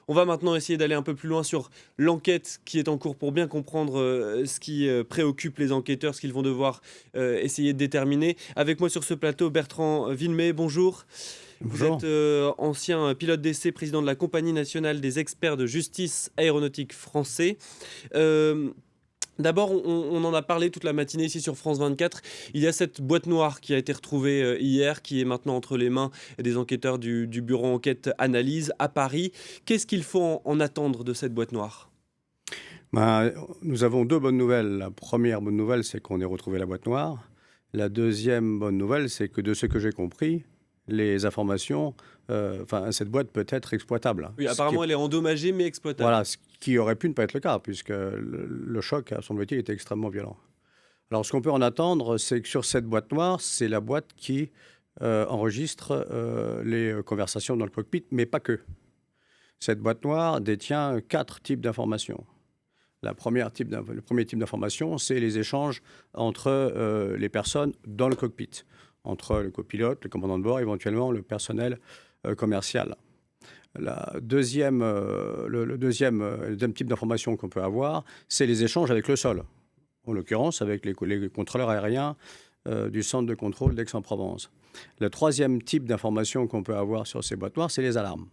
On va maintenant essayer d'aller un peu plus loin sur l'enquête qui est en cours pour bien comprendre ce qui préoccupe les enquêteurs, ce qu'ils vont devoir essayer de déterminer. Avec moi sur ce plateau, Bertrand Villemé, bonjour. Vous Bonjour. êtes ancien pilote d'essai, président de la Compagnie nationale des experts de justice aéronautique français. Euh, D'abord, on en a parlé toute la matinée ici sur France 24. Il y a cette boîte noire qui a été retrouvée hier, qui est maintenant entre les mains des enquêteurs du bureau enquête analyse à Paris. Qu'est-ce qu'il faut en attendre de cette boîte noire? Ben, nous avons deux bonnes nouvelles. La première bonne nouvelle, c'est qu'on ait retrouvé la boîte noire. La deuxième bonne nouvelle, c'est que de ce que j'ai compris, les informations, cette boîte peut être exploitable. Oui, apparemment, elle est endommagée mais exploitable. Voilà, ce qui aurait pu ne pas être le cas, puisque le choc, semble-t-il, était extrêmement violent. Alors, ce qu'on peut en attendre, c'est que sur cette boîte noire, c'est la boîte qui enregistre les conversations dans le cockpit, mais pas que. Cette boîte noire détient 4 types d'informations. Le premier type d'information, c'est les échanges entre les personnes dans le cockpit, entre le copilote, le commandant de bord, éventuellement le personnel commercial. Le deuxième type d'information qu'on peut avoir, c'est les échanges avec le sol, en l'occurrence avec les contrôleurs aériens du centre de contrôle d'Aix-en-Provence. Le troisième type d'information qu'on peut avoir sur ces boîtes noires, c'est les alarmes.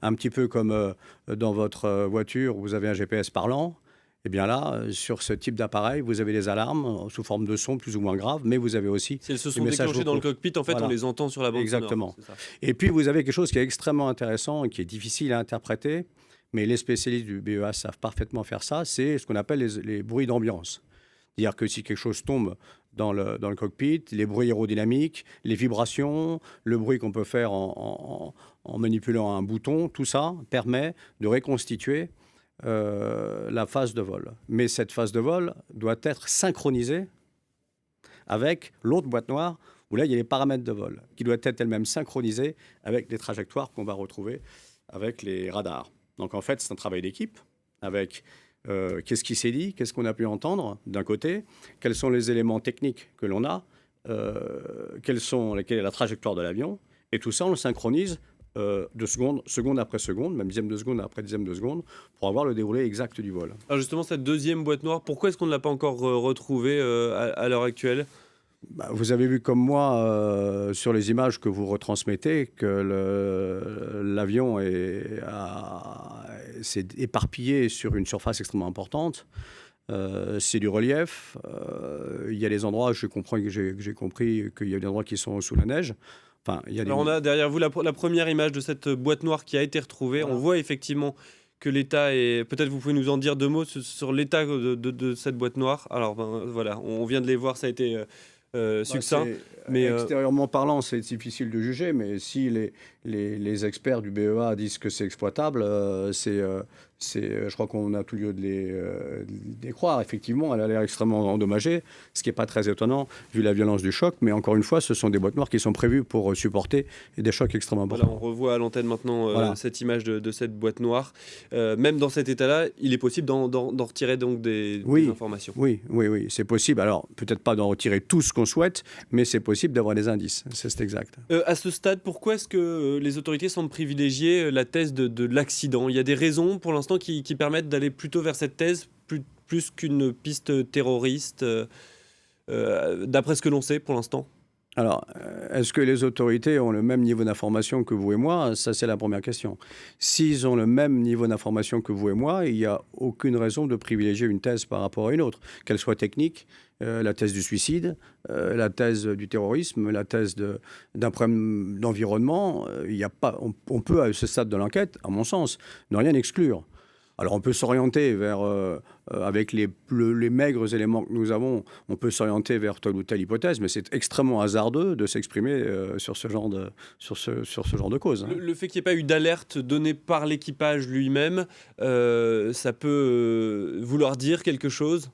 Un petit peu comme dans votre voiture, où vous avez un GPS parlant. Eh bien là, sur ce type d'appareil, vous avez des alarmes sous forme de sons plus ou moins graves, mais vous avez aussi Si elles se des sont messages déclenchées dans le vocaux. cockpit, en fait, Voilà. on les entend sur la bande Exactement. sonore. C'est ça. Et puis, vous avez quelque chose qui est extrêmement intéressant et qui est difficile à interpréter, mais les spécialistes du BEA savent parfaitement faire ça, c'est ce qu'on appelle les bruits d'ambiance. C'est-à-dire que si quelque chose tombe dans le cockpit, les bruits aérodynamiques, les vibrations, le bruit qu'on peut faire en manipulant un bouton, tout ça permet de reconstituer la phase de vol. Mais cette phase de vol doit être synchronisée avec l'autre boîte noire, où là, il y a les paramètres de vol, qui doivent être elles-mêmes synchronisées avec les trajectoires qu'on va retrouver avec les radars. Donc en fait, c'est un travail d'équipe avec qu'est-ce qui s'est dit, qu'est-ce qu'on a pu entendre d'un côté, quels sont les éléments techniques que l'on a, quelle est la trajectoire de l'avion, et tout ça, on le synchronise de seconde après seconde, même dixième de seconde après dixième de seconde, pour avoir le déroulé exact du vol. Alors justement, cette deuxième boîte noire, pourquoi est-ce qu'on ne l'a pas encore retrouvée à l'heure actuelle? Bah, vous avez vu comme moi sur les images que vous retransmettez que l'avion s'est éparpillé sur une surface extrêmement importante. C'est du relief. Il y a des endroits, j'ai compris qu'il y a des endroits qui sont sous la neige. Enfin, il y a Alors on a derrière vous la première image de cette boîte noire qui a été retrouvée. Voilà. On voit effectivement que l'état est... Peut-être vous pouvez nous en dire deux mots sur l'état de cette boîte noire. Alors voilà, on vient de les voir, ça a été succinct. Mais extérieurement parlant, c'est difficile de juger, mais si les experts du BEA disent que c'est exploitable, je crois qu'on a tout lieu de les croire. Effectivement, elle a l'air extrêmement endommagée, ce qui n'est pas très étonnant vu la violence du choc. Mais encore une fois, ce sont des boîtes noires qui sont prévues pour supporter des chocs extrêmement importants. voilà, on revoit à l'antenne maintenant Voilà. cette image de cette boîte noire. Même dans cet état-là, il est possible d'en retirer donc des informations. Oui, c'est possible. Alors, peut-être pas d'en retirer tout ce qu'on souhaite, mais c'est possible d'avoir des indices. C'est exact. À ce stade, pourquoi est-ce que les autorités semblent privilégier la thèse de l'accident? Il y a des raisons pour l'instant qui permettent d'aller plutôt vers cette thèse plus qu'une piste terroriste, d'après ce que l'on sait pour l'instant? Alors, est-ce que les autorités ont le même niveau d'information que vous et moi? Ça, c'est la première question. S'ils ont le même niveau d'information que vous et moi, il n'y a aucune raison de privilégier une thèse par rapport à une autre, qu'elle soit technique, la thèse du suicide, la thèse du terrorisme, la thèse d'un problème d'environnement. On peut, à ce stade de l'enquête, à mon sens, ne rien exclure. Alors on peut s'orienter vers, avec les maigres éléments que nous avons, on peut s'orienter vers telle ou telle hypothèse, mais c'est extrêmement hasardeux de s'exprimer sur ce genre de cause. Hein. Le fait qu'il n'y ait pas eu d'alerte donnée par l'équipage lui-même, ça peut vouloir dire quelque chose?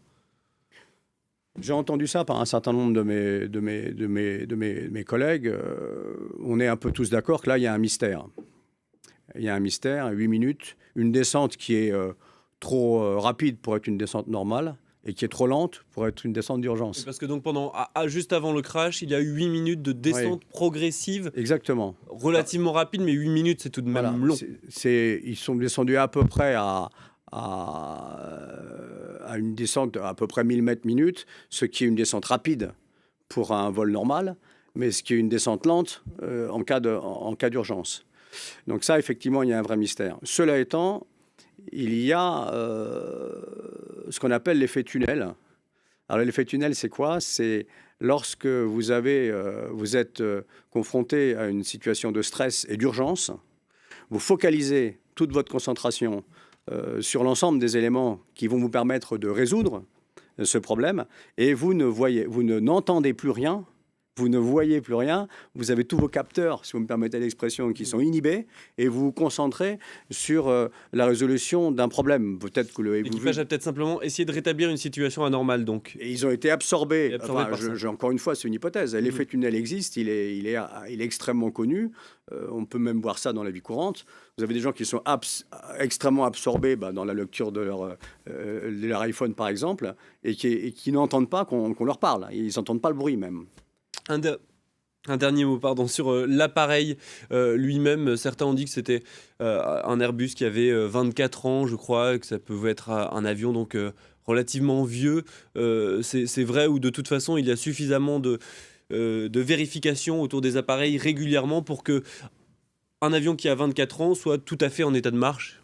J'ai entendu ça par un certain nombre de mes collègues. On est un peu tous d'accord que là, il y a un mystère. Il y a un mystère, 8 minutes, une descente qui est trop rapide pour être une descente normale, et qui est trop lente pour être une descente d'urgence. Parce que donc juste avant le crash, il y a eu 8 minutes de descente progressive. Exactement. Relativement rapide, mais 8 minutes, c'est tout de même long. Ils sont descendus à peu près à une descente à peu près 1000 mètres minute, ce qui est une descente rapide pour un vol normal, mais ce qui est une descente lente en cas d'urgence. Donc ça, effectivement, il y a un vrai mystère. Cela étant, il y a ce qu'on appelle l'effet tunnel. Alors l'effet tunnel, c'est quoi? C'est lorsque vous êtes confronté à une situation de stress et d'urgence, vous focalisez toute votre concentration sur l'ensemble des éléments qui vont vous permettre de résoudre ce problème, et vous n'entendez plus rien, vous ne voyez plus rien, vous avez tous vos capteurs, si vous me permettez l'expression, qui sont inhibés, et vous vous concentrez sur la résolution d'un problème. Peut-être que l'équipage a peut-être simplement essayé de rétablir une situation anormale, donc. Et ils ont été absorbés. Encore une fois, c'est une hypothèse. L'effet tunnel existe, il est extrêmement connu. On peut même voir ça dans la vie courante. Vous avez des gens qui sont extrêmement absorbés dans la lecture de leur iPhone, par exemple, et qui n'entendent pas qu'on leur parle. Ils n'entendent pas le bruit même. Un dernier mot, sur l'appareil lui-même. Certains ont dit que c'était un Airbus qui avait 24 ans, je crois, que ça pouvait être un avion donc relativement vieux. C'est vrai, ou de toute façon, il y a suffisamment de vérification autour des appareils régulièrement pour que un avion qui a 24 ans soit tout à fait en état de marche?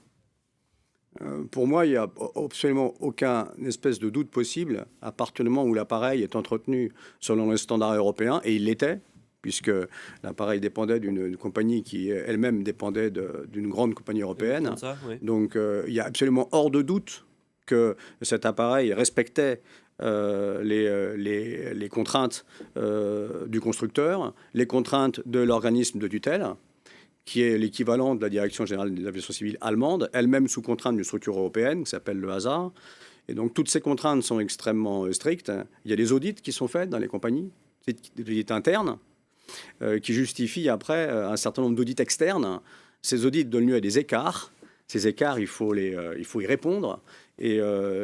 Pour moi, il n'y a absolument aucun espèce de doute possible à partir du moment où l'appareil est entretenu selon les standards européens, et il l'était, puisque l'appareil dépendait d'une compagnie qui elle-même dépendait d'une grande compagnie européenne. Ça, oui. Donc il y a absolument hors de doute que cet appareil respectait les contraintes du constructeur, les contraintes de l'organisme de tutelle, qui est l'équivalent de la Direction générale de l'aviation civile allemande, elle-même sous contrainte d'une structure européenne qui s'appelle le HASA. Et donc toutes ces contraintes sont extrêmement strictes. Il y a des audits qui sont faits dans les compagnies, des audits internes, qui justifient après un certain nombre d'audits externes. Ces audits donnent lieu à des écarts. Ces écarts, il faut y répondre. Et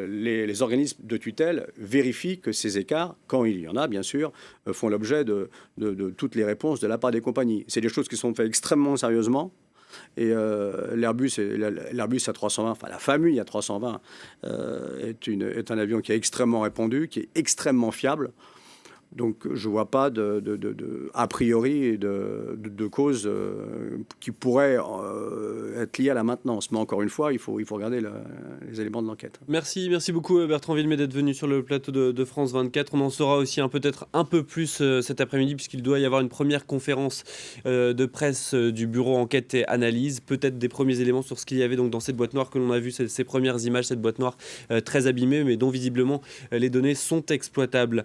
les organismes de tutelle vérifient que ces écarts, quand il y en a bien sûr, font l'objet de toutes les réponses de la part des compagnies. C'est des choses qui sont faites extrêmement sérieusement. Et l'Airbus A320, enfin la famille A320, est un avion qui est extrêmement répandu, qui est extrêmement fiable. Donc je ne vois pas a priori de cause qui pourrait être liée à la maintenance. Mais encore une fois, il faut regarder les éléments de l'enquête. Merci beaucoup Bertrand Villemet d'être venu sur le plateau de France 24. On en saura aussi peut-être un peu plus cet après-midi, puisqu'il doit y avoir une première conférence de presse du bureau enquête et analyse. Peut-être des premiers éléments sur ce qu'il y avait donc dans cette boîte noire que l'on a vu, ces premières images, cette boîte noire très abîmée, mais dont visiblement les données sont exploitables.